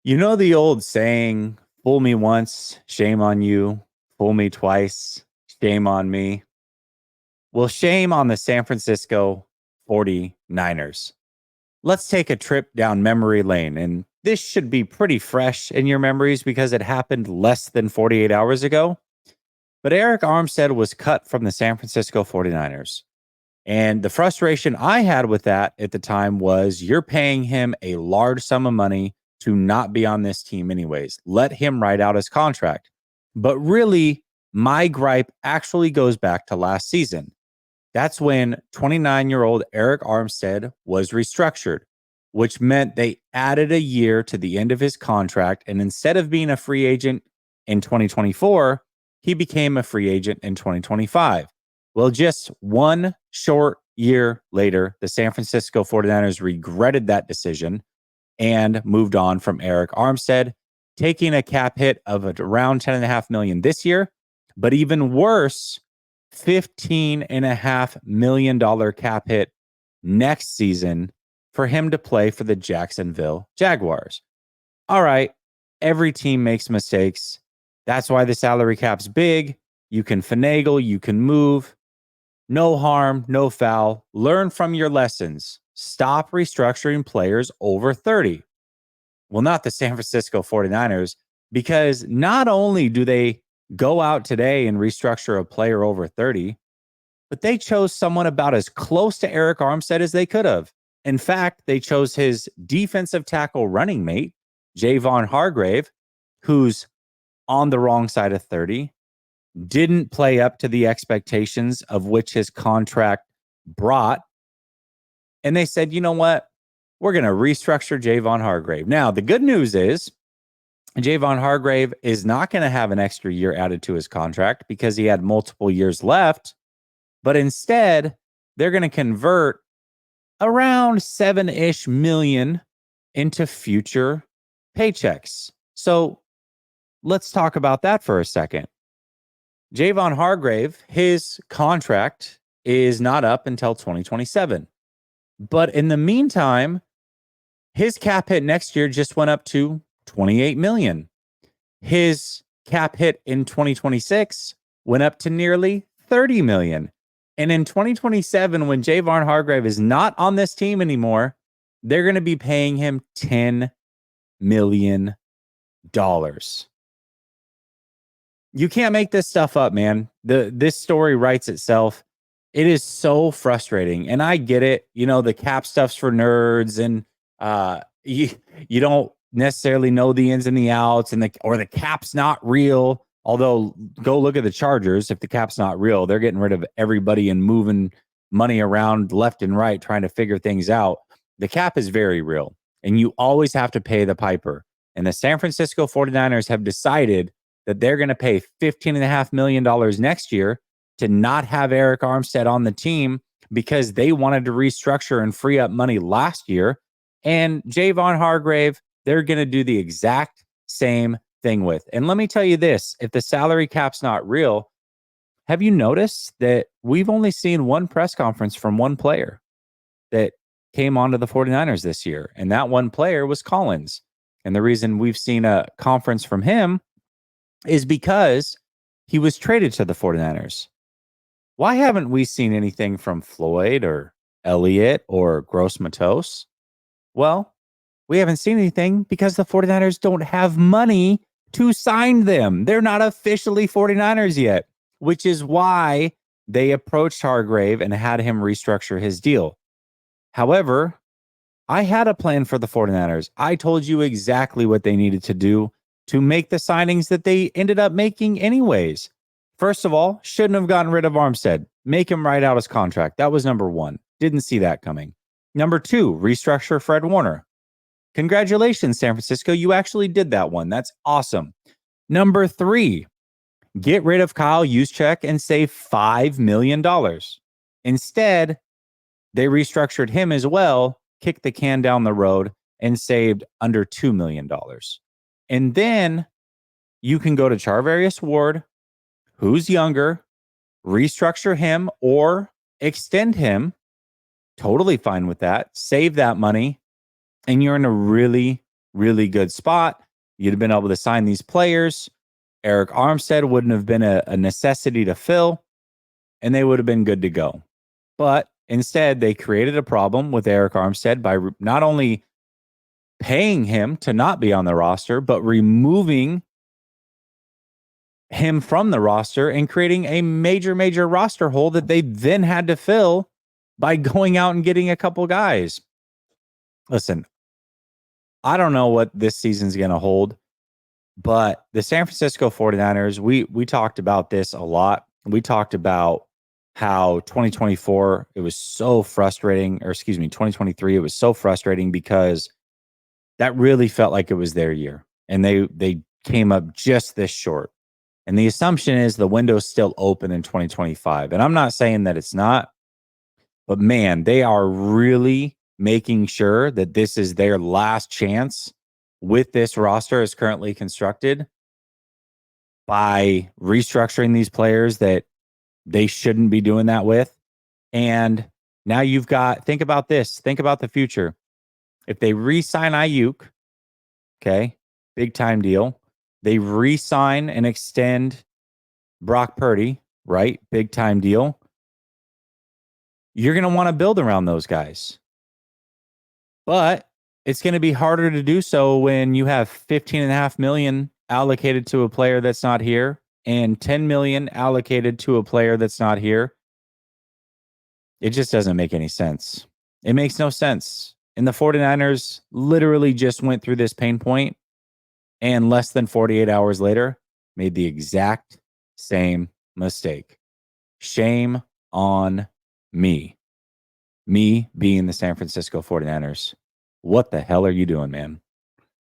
You know the old saying, fool me once, shame on you, fool me twice, shame on me. Well, shame on the San Francisco 49ers. Let's take a trip down memory lane. And this should be pretty fresh in your memories because it happened less than 48 hours ago. But Eric Armstead was cut from the San Francisco 49ers. And the frustration I had with that at the time was you're paying him a large sum of money to not be on this team, anyways. Let him write out his contract. But really, my gripe actually goes back to last season. That's when 29-year-old Eric Armstead was restructured, which meant they added a year to the end of his contract. And instead of being a free agent in 2024, he became a free agent in 2025. Well, just one short year later, the San Francisco 49ers regretted that decision and moved on from Eric Armstead, taking a cap hit of around $10.5 million this year, but even worse, $15.5 million cap hit next season for him to play for the Jacksonville Jaguars. All right, every team makes mistakes. That's why the salary cap's big. You can finagle, you can move. No harm, no foul. Learn from your lessons. Stop restructuring players over 30. Well, not the San Francisco 49ers, because not only do they go out today and restructure a player over 30, but they chose someone about as close to Eric Armstead as they could have. In fact, they chose his defensive tackle running mate, Javon Hargrave, who's on the wrong side of 30, didn't play up to the expectations of which his contract brought. And they said, you know what? We're going to restructure Javon Hargrave. Now, the good news is Javon Hargrave is not going to have an extra year added to his contract because he had multiple years left. But instead, they're going to convert around 7-ish million into future paychecks. So let's talk about that for a second. Javon Hargrave, his contract is not up until 2027. But in the meantime, his cap hit next year just went up to 28 million. His cap hit in 2026 went up to nearly 30 million. And in 2027, when Javon Hargrave is not on this team anymore, they're going to be paying him $10 million. You can't make this stuff up, man. This story writes itself. It is so frustrating. And I get it. You know, the cap stuff's for nerds, and you don't necessarily know the ins and the outs, and the cap's not real. Although, go look at the Chargers. If the cap's not real, they're getting rid of everybody and moving money around left and right, trying to figure things out. The cap is very real, and you always have to pay the piper. And the San Francisco 49ers have decided that they're going to pay $15.5 million next year to not have Eric Armstead on the team because they wanted to restructure and free up money last year. And Javon Hargrave, they're going to do the exact same thing with. And let me tell you this, if the salary cap's not real, have you noticed that we've only seen one press conference from one player that came onto the 49ers this year? And that one player was Collins. And the reason we've seen a conference from him is because he was traded to the 49ers. Why haven't we seen anything from Floyd or Elliott or Gross Matos? Well, we haven't seen anything because the 49ers don't have money to sign them. They're not officially 49ers yet, which is why they approached Hargrave and had him restructure his deal. However, I had a plan for the 49ers. I told you exactly what they needed to do to make the signings that they ended up making anyways. First of all, shouldn't have gotten rid of Armstead. Make him write out his contract. That was number one. Didn't see that coming. Number two, restructure Fred Warner. Congratulations, San Francisco. You actually did that one. That's awesome. Number three, get rid of Kyle Juszczyk and save $5 million. Instead, they restructured him as well, kicked the can down the road, and saved under $2 million. And then you can go to Charvarius Ward, who's younger, restructure him or extend him. Totally fine with that. Save that money. And you're in a really, really good spot. You'd have been able to sign these players. Eric Armstead wouldn't have been a necessity to fill, and they would have been good to go. But instead, they created a problem with Eric Armstead by not only paying him to not be on the roster, but removing him from the roster and creating a major roster hole that they then had to fill by going out and getting a couple guys. Listen, I don't know what this season's going to hold, but the San Francisco 49ers, we talked about this a lot. We talked about how 2024, it was so frustrating, or excuse me, 2023, it was so frustrating because that really felt like it was their year. And they came up just this short. And the assumption is the window's still open in 2025. And I'm not saying that it's not, but man, they are really making sure that this is their last chance with this roster as currently constructed by restructuring these players that they shouldn't be doing that with. And now you've got, think about this, think about the future. If they re-sign Ayuk, okay, big time deal. They re-sign and extend Brock Purdy, right? Big time deal. You're going to want to build around those guys. But it's going to be harder to do so when you have $15.5 million allocated to a player that's not here and $10 million allocated to a player that's not here. It just doesn't make any sense. It makes no sense. And the 49ers literally just went through this pain point and less than 48 hours later made the exact same mistake. Shame on me. Me being the San Francisco 49ers. What the hell are you doing, man?